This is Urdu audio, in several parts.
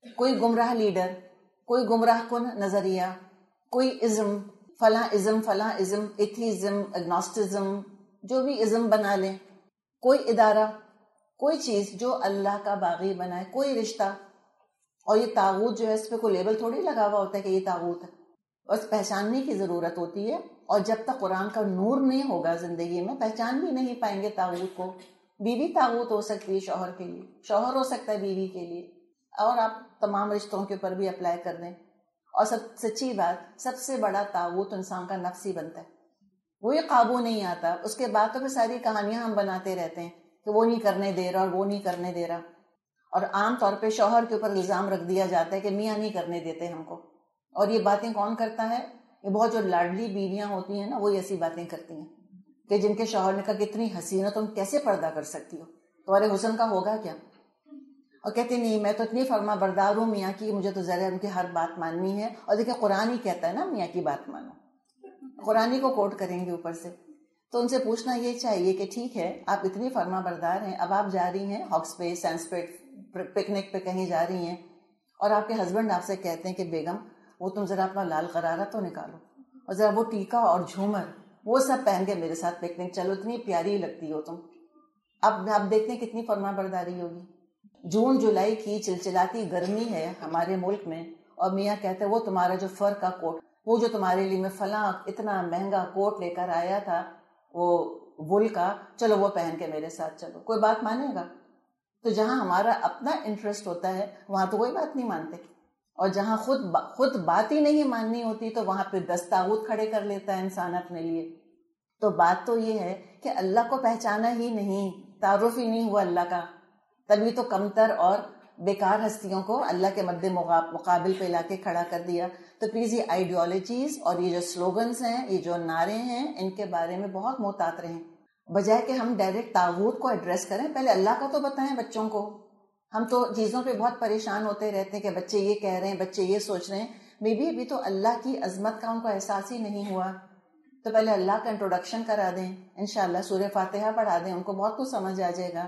کوئی گمراہ لیڈر، کوئی گمراہ کن نظریہ، کوئی ازم، فلاں ازم، ایتھیزم، اگنوسٹزم، جو بھی ازم بنا لیں، کوئی ادارہ، کوئی چیز جو اللہ کا باغی بنائے، کوئی رشتہ. اور یہ طاغوت جو ہے اس پہ کوئی لیبل تھوڑی لگا ہوا ہوتا ہے کہ یہ طاغوت ہے، بس پہچاننے کی ضرورت ہوتی ہے. اور جب تک قرآن کا نور نہیں ہوگا زندگی میں پہچان بھی نہیں پائیں گے طاغوت کو. بیوی طاغوت ہو سکتی ہے شوہر کے لیے، شوہر ہو سکتا ہے بیوی کے لیے، اور آپ تمام رشتوں کے اوپر بھی اپلائی کر دیں. اور سچی بات، سب سے بڑا طاغوت انسان کا نفس ہی بنتا ہے. وہی قابو نہیں آتا. اس کے بعد تو پھر ساری کہانیاں ہم بناتے رہتے ہیں کہ وہ نہیں کرنے دے رہا اور وہ نہیں کرنے دے رہا. اور عام طور پہ شوہر کے اوپر الزام رکھ دیا جاتا ہے کہ میاں نہیں کرنے دیتے ہم کو. اور یہ باتیں کون کرتا ہے؟ یہ بہت جو لاڈلی بیویاں ہوتی ہیں نا، وہ ایسی باتیں کرتی ہیں کہ جن کے شوہر نے کہا کتنی حسین ہو، تم کیسے پردہ کر سکتی ہو، تمہارے حسن کا ہوگا کیا؟ اور کہتے نہیں میں تو اتنی فرما بردار ہوں میاں کی، مجھے تو ذرا ان کی ہر بات ماننی ہے. اور دیکھیں قرآن ہی کہتا ہے نا میاں کی بات مانو، قرآن ہی کو کوٹ کریں گے اوپر سے. تو ان سے پوچھنا یہ چاہیے کہ ٹھیک ہے آپ اتنی فرما بردار ہیں، اب آپ جا رہی ہیں ہاکس پے، سینس پے، پکنک پہ کہیں جا رہی ہیں، اور آپ کے ہسبینڈ آپ سے کہتے ہیں کہ بیگم وہ تم ذرا اپنا لال غرارہ تو نکالو، اور ذرا وہ ٹیکا اور جھومر وہ سب پہن کے میرے ساتھ پکنک چلو، اتنی پیاری لگتی ہو تم. اب آپ دیکھتے ہیں کتنی فرما برداری ہوگی. جون جولائی کی چلچلاتی گرمی ہے ہمارے ملک میں، اور میاں کہتے ہیں وہ تمہارا جو فر کا کوٹ، وہ جو تمہارے لیے میں فلاں اتنا مہنگا کوٹ لے کر آیا تھا وہ وول کا، چلو وہ پہن کے میرے ساتھ چلو. کوئی بات مانے گا؟ تو جہاں ہمارا اپنا انٹرسٹ ہوتا ہے وہاں تو کوئی بات نہیں مانتے، اور جہاں خود بات ہی نہیں ماننی ہوتی تو وہاں پہ 10 طاغوت کھڑے کر لیتا ہے انسان اپنے لیے. تو بات تو یہ ہے کہ اللہ کو پہچانا ہی نہیں، تعارف ہی نہیں ہوا اللہ کا، تبھی تو کمتر اور بیکار ہستیوں کو اللہ کے مد مقابل پہ لا کے کھڑا کر دیا. تو پلیز یہ آئیڈیالوجیز اور یہ جو سلوگنز ہیں، یہ جو نعرے ہیں، ان کے بارے میں بہت محتاط رہیں، بجائے کہ ہم ڈائریکٹ طاغوت کو ایڈریس کریں. پہلے اللہ کا تو بتائیں بچوں کو. ہم تو چیزوں پہ بہت پریشان ہوتے رہتے ہیں کہ بچے یہ کہہ رہے ہیں، بچے یہ سوچ رہے ہیں، مے بی ابھی تو اللہ کی عظمت کا ان کو احساس ہی نہیں ہوا. تو پہلے اللہ کا انٹروڈکشن کرا دیں، انشاءاللہ سورہ فاتحہ پڑھا دیں، ان کو بہت کچھ سمجھ آ جائے گا.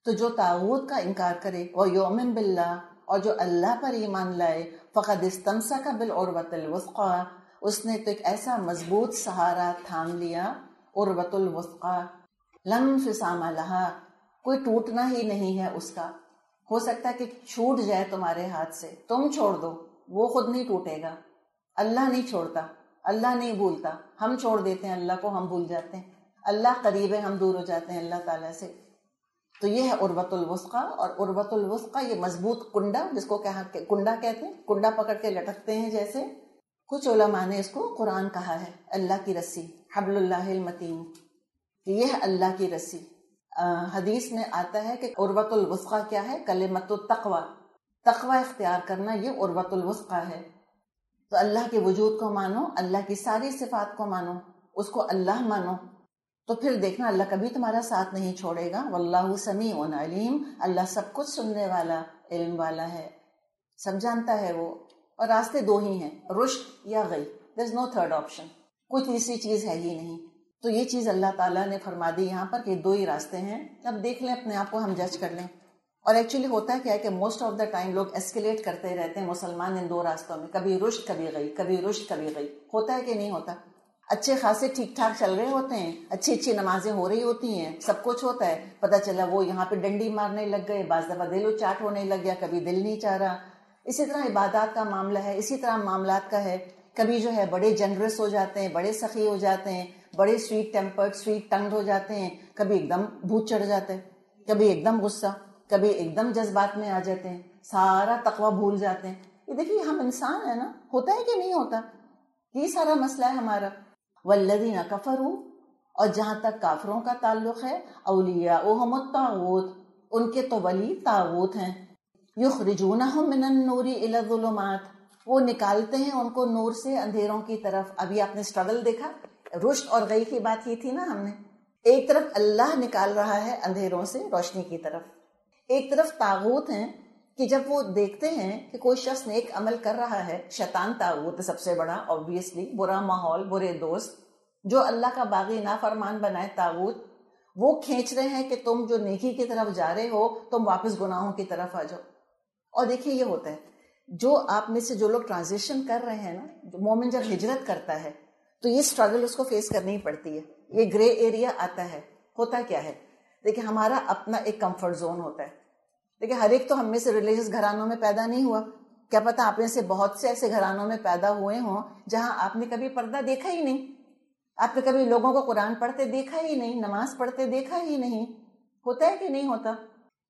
تو جو طاغوت کا انکار کرے اور یؤمن باللہ، اور جو اللہ پر ایمان لائے، فقد استمسک بالعروۃ الوثقی، اس نے تو ایک ایسا مضبوط سہارا تھام لیا، عروۃ الوثقی لا انفصام لہا، کوئی ٹوٹنا ہی نہیں ہے اس کا. ہو سکتا ہے کہ چھوٹ جائے تمہارے ہاتھ سے، تم چھوڑ دو، وہ خود نہیں ٹوٹے گا. اللہ نہیں چھوڑتا، اللہ نہیں بھولتا. ہم چھوڑ دیتے ہیں اللہ کو، ہم بھول جاتے ہیں. اللہ قریب ہے، ہم دور ہو جاتے ہیں اللہ تعالیٰ سے. تو یہ ہے عروۃ الوثقی. اور عروۃ الوثقی یہ مضبوط کنڈا، جس کو کنڈا کہتے ہیں، کنڈا پکڑ کے لٹکتے ہیں جیسے. کچھ علماء نے اس کو قرآن کہا ہے، اللہ کی رسی، حبل اللہ المتین، کہ یہ ہے اللہ کی رسی. حدیث میں آتا ہے کہ عروۃ الوثقی کیا ہے؟ کلمۃ التقوی، تقوی اختیار کرنا، یہ عروۃ الوثقی ہے. تو اللہ کے وجود کو مانو، اللہ کی ساری صفات کو مانو، اس کو اللہ مانو، تو پھر دیکھنا اللہ کبھی تمہارا ساتھ نہیں چھوڑے گا. واللہ سمیع علیم، اللہ سب کچھ سننے والا، علم والا ہے، سب جانتا ہے وہ. اور راستے دو ہی ہیں، رشد یا غی، there is no third option، کوئی تیسری چیز ہے ہی نہیں. تو یہ چیز اللہ تعالیٰ نے فرما دی یہاں پر کہ دو ہی راستے ہیں. اب دیکھ لیں اپنے آپ کو، ہم جج کر لیں. اور ایکچولی ہوتا ہے کیا ہے کہ موسٹ آف دا ٹائم لوگ ایسکیلیٹ کرتے رہتے ہیں مسلمان ان دو راستوں میں، کبھی رشد کبھی غی، کبھی رشد کبھی غی. ہوتا ہے کہ نہیں ہوتا؟ اچھے خاصے ٹھیک ٹھاک چل رہے ہوتے ہیں، اچھی نمازیں ہو رہی ہوتی ہیں، سب کچھ ہوتا ہے، پتہ چلا وہ یہاں پہ ڈنڈی مارنے لگ گئے، بعض دفعہ دل و چاٹ ہونے لگ گیا، کبھی دل نہیں چاہ رہا. اسی طرح عبادات کا معاملہ ہے، اسی طرح معاملات کا ہے. کبھی جو ہے بڑے جنرس ہو جاتے ہیں، بڑے سخی ہو جاتے ہیں، بڑے سویٹ ٹیمپرڈ، سویٹ ٹنگڈ ہو جاتے ہیں، کبھی ایک دم بھوت چڑھ جاتے ہیں، کبھی ایک دم غصہ، کبھی ایک دم جذبات میں آ جاتے ہیں، سارا تقوی بھول جاتے ہیں. یہ دیکھیے ہم انسان ہیں نا، ہوتا ہے کہ نہیں ہوتا؟ یہ سارا مسئلہ ہے ہمارا. والذین کفروا، اور جہاں تک کافروں کا تعلق ہے، اولیاؤہم الطاغوت، ان کے تو ولی طاغوت ہیں. یخرجونہم من النور الی الظلمات، وہ نکالتے ہیں ان کو نور سے اندھیروں کی طرف. ابھی آپ نے اسٹرگل دیکھا، رشد اور غی کی بات کی تھی نا ہم نے. ایک طرف اللہ نکال رہا ہے اندھیروں سے روشنی کی طرف، ایک طرف طاغوت ہیں کہ جب وہ دیکھتے ہیں کہ کوئی شخص نیک عمل کر رہا ہے، شیطان طاغوت سب سے بڑا، obviously برا ماحول، برے دوست، جو اللہ کا باغی نافرمان بنائے طاغوت، وہ کھینچ رہے ہیں کہ تم جو نیکی کی طرف جا رہے ہو تم واپس گناہوں کی طرف آ جاؤ. اور دیکھیے یہ ہوتا ہے جو آپ میں سے جو لوگ ٹرانزیشن کر رہے ہیں نا, مومن جب ہجرت کرتا ہے تو یہ اسٹرگل اس کو فیس کرنی پڑتی ہے, یہ گرے ایریا آتا ہے. ہوتا کیا ہے, دیکھیں ہمارا اپنا ایک کمفرٹ زون ہوتا ہے. دیکھیں ہر ایک تو ہم میں سے ریلیجس گھرانوں میں پیدا نہیں ہوا, کیا پتا آپ میں سے بہت سے ایسے گھرانوں میں پیدا ہوئے ہوں جہاں آپ نے کبھی پردہ دیکھا ہی نہیں, آپ نے کبھی لوگوں کو قرآن پڑھتے دیکھا ہی نہیں, نماز پڑھتے دیکھا ہی نہیں. ہوتا ہے کہ نہیں ہوتا؟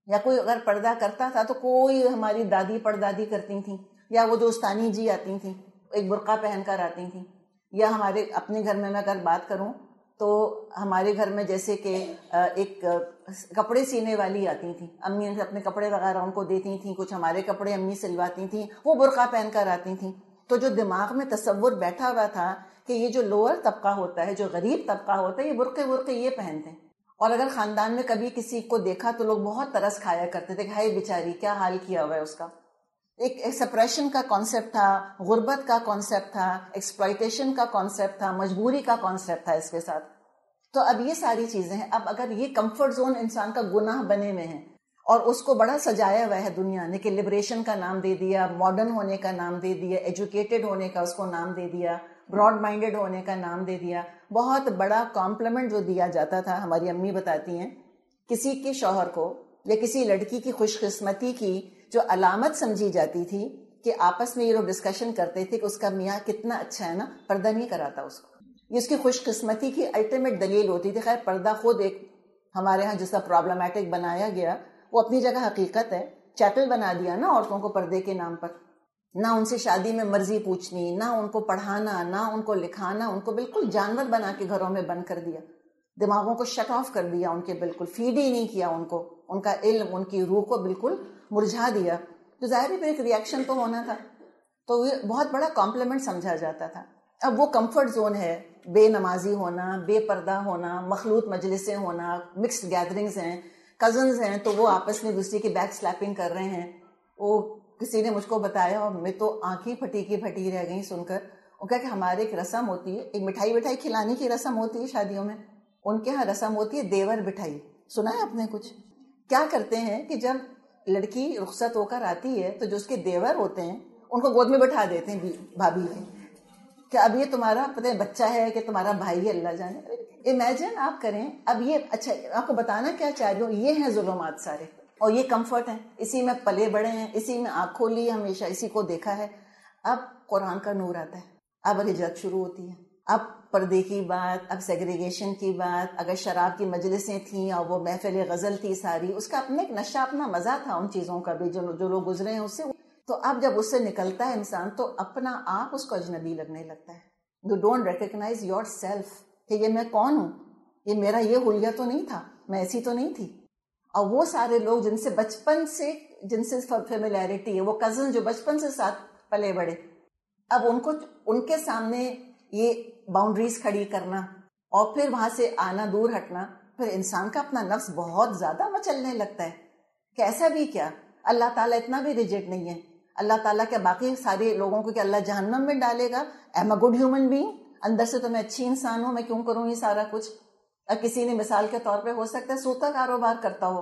یا کوئی اگر پردہ کرتا تھا تو کوئی ہماری دادی پردادی کرتی تھیں, یا وہ دوستانی جی آتی تھیں ایک برقع پہن کر آتی تھیں. یا ہمارے اپنے گھر میں اگر بات کروں تو ہمارے گھر میں جیسے کہ ایک کپڑے سینے والی آتی تھیں, امی ان سے اپنے کپڑے وغیرہ ان کو دیتی تھیں, کچھ ہمارے کپڑے امی سلواتی تھیں, وہ برقع پہن کر آتی تھیں. تو جو دماغ میں تصور بیٹھا ہوا تھا کہ یہ جو لوور طبقہ ہوتا ہے, جو غریب طبقہ ہوتا ہے, یہ برقعے یہ پہنتے ہیں. اور اگر خاندان میں کبھی کسی کو دیکھا تو لوگ بہت ترس کھایا کرتے تھے کہ ہائے بیچاری کیا حال کیا ہوا ہے اس کا. ایک سپریشن کا کانسیپٹ تھا, غربت کا کانسیپٹ تھا, ایکسپلائٹیشن کا کانسیپٹ تھا, مجبوری کا کانسیپٹ تھا اس کے ساتھ. تو اب یہ ساری چیزیں ہیں. اب اگر یہ کمفرٹ زون انسان کا گناہ بنے ہوئے ہیں اور اس کو بڑا سجایا ہوا ہے دنیا نے کہ لبریشن کا نام دے دیا, ماڈرن ہونے کا نام دے دیا, ایجوکیٹڈ ہونے کا اس کو نام دے دیا, براڈ مائنڈڈ ہونے کا نام دے دیا. بہت بڑا کمپلیمنٹ جو دیا جاتا تھا, ہماری امی بتاتی ہیں, کسی کے شوہر کو یا کسی لڑکی کی خوش قسمتی کی جو علامت سمجھی جاتی تھی کہ آپس میں یہ لوگ ڈسکشن کرتے تھے کہ اس کا میاں کتنا اچھا ہے نا, پردہ نہیں کراتا اس کو, یہ اس کی خوش قسمتی کی الٹیمیٹ دلیل ہوتی تھی. خیر پردہ خود ایک ہمارے ہاں جس کا پرابلمٹک بنایا گیا وہ اپنی جگہ حقیقت ہے, چیپل بنا دیا نا عورتوں کو پردے کے نام پر, نہ ان سے شادی میں مرضی پوچھنی, نہ ان کو پڑھانا, نہ ان کو لکھانا, ان کو بالکل جانور بنا کے گھروں میں بند کر دیا, دماغوں کو شٹ آف کر دیا, ان کے بالکل فیڈ ہی نہیں کیا ان کو, ان کا علم ان کی روح کو بالکل مرجھا دیا. تو ظاہر ہے ایک ریئیکشن تو ہونا تھا. تو یہ بہت بڑا کمپلیمنٹ سمجھا جاتا تھا. اب وہ کمفرٹ زون ہے, بے نمازی ہونا, بے پردہ ہونا, مخلوط مجلسیں ہونا, مکسڈ گیدرنگز ہیں, کزنز ہیں تو وہ آپس میں دوسری کی بیک سلیپنگ کر رہے ہیں. وہ کسی نے مجھ کو بتایا اور میں تو آنکھیں پھٹی کی پھٹی رہ گئی سن کر. وہ کہا کہ ہمارے ایک رسم ہوتی ہے, ایک مٹھائی کھلانے کی رسم ہوتی ہے شادیوں میں, ان کے ہاں رسم ہوتی ہے دیور بٹھائی. سنا ہے آپ نے کچھ؟ کیا کرتے ہیں کہ جب لڑکی رخصت ہو کر آتی ہے تو جو اس کے دیور ہوتے ہیں ان کو گود میں بٹھا دیتے ہیں بھابھی کے, کہ اب یہ تمہارا پتہ ہے بچہ ہے کہ تمہارا بھائی ہے, اللہ جانے. امیجن آپ کریں. اب یہ اچھا آپ کو بتانا کیا چاہ رہی ہوں, یہ ہیں ظلمات سارے, اور یہ کمفرٹ ہیں, اسی میں پلے بڑے ہیں, اسی میں آنکھ کھولی ہے ہمیشہ, اسی کو دیکھا ہے. اب قرآن کا نور آتا ہے, اب ہجرت شروع ہوتی ہے, اب پردے کی بات, اب سیگریگیشن کی بات. اگر شراب کی مجلسیں تھیں اور وہ محفل غزل تھی ساری, اس کا اپنا ایک نشہ, اپنا مزہ تھا ان چیزوں کا بھی جو لوگ گزرے ہیں اس سے. تو اب جب اس سے نکلتا ہے انسان تو اپنا آپ اس کو اجنبی لگنے لگتا ہے. You don't recognise yourself کہ یہ میں کون ہوں, یہ میرا یہ حلیہ تو نہیں تھا, میں ایسی تو نہیں تھی. اور وہ سارے لوگ جن سے بچپن سے جن سے فیملیرٹی ہے, وہ کزن جو بچپن سے ساتھ پلے بڑے, اب ان کے سامنے یہ باؤنڈریز کھڑی کرنا اور پھر وہاں سے آنا, دور ہٹنا, پھر انسان کا اپنا نفس بہت زیادہ مچلنے لگتا ہے کہ ایسا بھی کیا, اللہ تعالیٰ اتنا بھی ریجیکٹ نہیں ہے. اللہ تعالیٰ کے باقی سارے لوگوں کو کہ اللہ جہنم میں ڈالے گا, I'm a good human being, اندر سے تو میں اچھی انسان ہوں, میں کیوں کروں یہ سارا کچھ. اب کسی نے مثال کے طور پہ ہو سکتا ہے سود کا کاروبار کرتا ہو,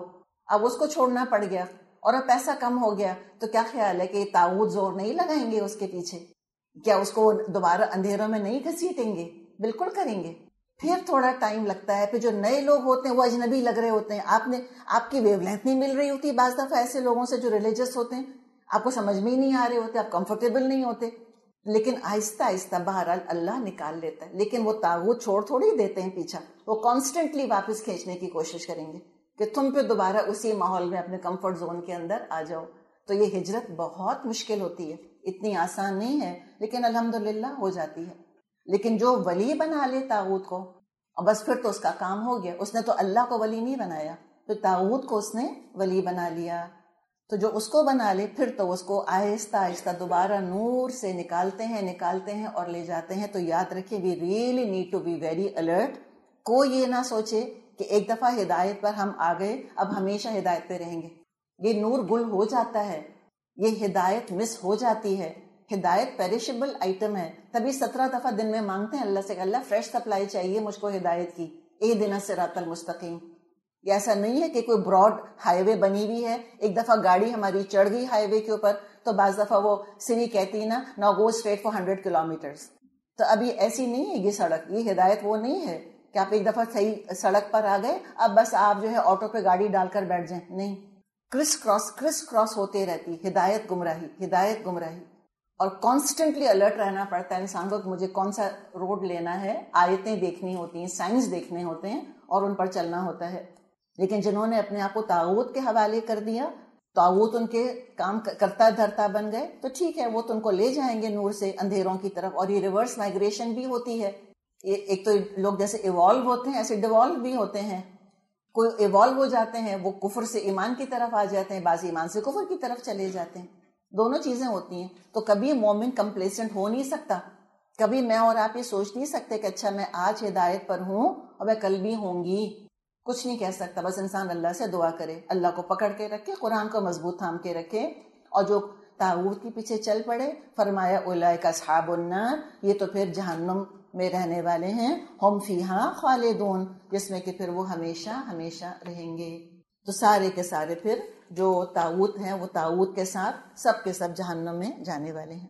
اب اس کو چھوڑنا پڑ گیا اور اب پیسہ کم ہو گیا, تو کیا خیال ہے کہ طاغوت زور نہیں لگائیں گے اس کے پیچھے؟ کیا اس کو دوبارہ اندھیروں میں نہیں گھسیٹیں گے؟ بالکل کریں گے. پھر تھوڑا ٹائم لگتا ہے, پھر جو نئے لوگ ہوتے ہیں وہ اجنبی لگ رہے ہوتے ہیں, آپ کی ویو لینتھ نہیں مل رہی ہوتی بعض دفعہ ایسے لوگوں سے جو ریلیجس ہوتے ہیں, آپ کو سمجھ میں ہی نہیں آ رہے ہوتے, آپ کمفرٹیبل نہیں ہوتے. لیکن آہستہ آہستہ بہرحال اللہ نکال لیتا ہے. لیکن وہ طاغوت چھوڑ تھوڑی دیتے ہیں پیچھا, وہ کانسٹنٹلی واپس کھینچنے کی کوشش کریں گے کہ تم پہ دوبارہ اسی ماحول میں اپنے کمفرٹ زون کے اندر آ جاؤ. تو یہ ہجرت بہت مشکل ہوتی ہے, اتنی آسان نہیں ہے, لیکن الحمدللہ ہو جاتی ہے. لیکن جو ولی بنا لے طاغوت کو, بس پھر تو اس کا کام ہو گیا. اس نے تو اللہ کو ولی نہیں بنایا, پھر طاغوت کو اس نے ولی بنا لیا. تو جو اس کو بنا لے پھر تو اس کو آہستہ آہستہ دوبارہ نور سے نکالتے ہیں اور لے جاتے ہیں. تو یاد رکھیں, we really need to be very alert. کوئی یہ نہ سوچے کہ ایک دفعہ ہدایت پر ہم آ گئے اب ہمیشہ ہدایت پہ رہیں گے. یہ نور گل ہو جاتا ہے, یہ ہدایت مس ہو جاتی ہے. ہدایت پیریشبل آئٹم ہے, تبھی 17 دفعہ دن میں مانگتے ہیں اللہ سے کہ اللہ فریش سپلائی چاہیے مجھ کو ہدایت کی, اہدنا الصراط المستقیم. یہ ایسا نہیں ہے کہ کوئی براڈ ہائی وے بنی ہوئی ہے, ایک دفعہ گاڑی ہماری چڑھ گئی ہائی وے کے اوپر تو بعض دفعہ وہ سری کہتی ہے نا now go straight for 100 kilometers. تو اب یہ ایسی نہیں ہے یہ سڑک, یہ ہدایت وہ نہیں ہے کہ آپ ایک دفعہ صحیح سڑک پر آ گئے اب بس آپ جو ہے آٹو پہ گاڑی ڈال کر بیٹھ جائیں, نہیں, کرس کراس ہوتے رہتی, ہدایت گمراہی. اور کانسٹنٹلی الرٹ رہنا پڑتا ہے انسان کو کہ مجھے کون سا روڈ لینا ہے, آیتیں دیکھنی ہوتی ہیں, سائنس دیکھنے ہوتے ہیں اور ان پر چلنا ہوتا ہے. لیکن جنہوں نے اپنے آپ کو طاغوت کے حوالے کر دیا, طاغوت ان کے کام کرتا دھرتا بن گئے, تو ٹھیک ہے وہ تو ان کو لے جائیں گے نور سے اندھیروں کی طرف. اور یہ ریورس مائگریشن بھی ہوتی ہے, ایک تو لوگ جیسے ایوالو ہوتے ہیں ایسے ڈیوالو بھی ہوتے ہیں. کوئی ایوالو ہو جاتے ہیں وہ کفر سے ایمان کی طرف آ جاتے ہیں, بعض ایمان سے کفر کی طرف چلے جاتے ہیں, دونوں چیزیں ہوتی ہیں. تو کبھی مومن کمپلیسنٹ ہو نہیں سکتا, کبھی میں اور آپ یہ سوچ نہیں سکتے کہ اچھا میں آج ہدایت پر ہوں اور میں کل بھی ہوں گی, کچھ نہیں کہہ سکتا. بس انسان اللہ سے دعا کرے, اللہ کو پکڑ کے رکھے, قرآن کو مضبوط تھام کے رکھے, اور جو طاغوت کے پیچھے چل پڑے, فرمایا اولئک اصحاب النار, یہ تو پھر جہنم میں رہنے والے ہیں, ہم فیہا خالدون, جس میں کہ پھر وہ ہمیشہ ہمیشہ رہیں گے. تو سارے کے سارے پھر جو طاغوت ہیں وہ طاغوت کے ساتھ سب کے سب جہنم میں جانے والے ہیں.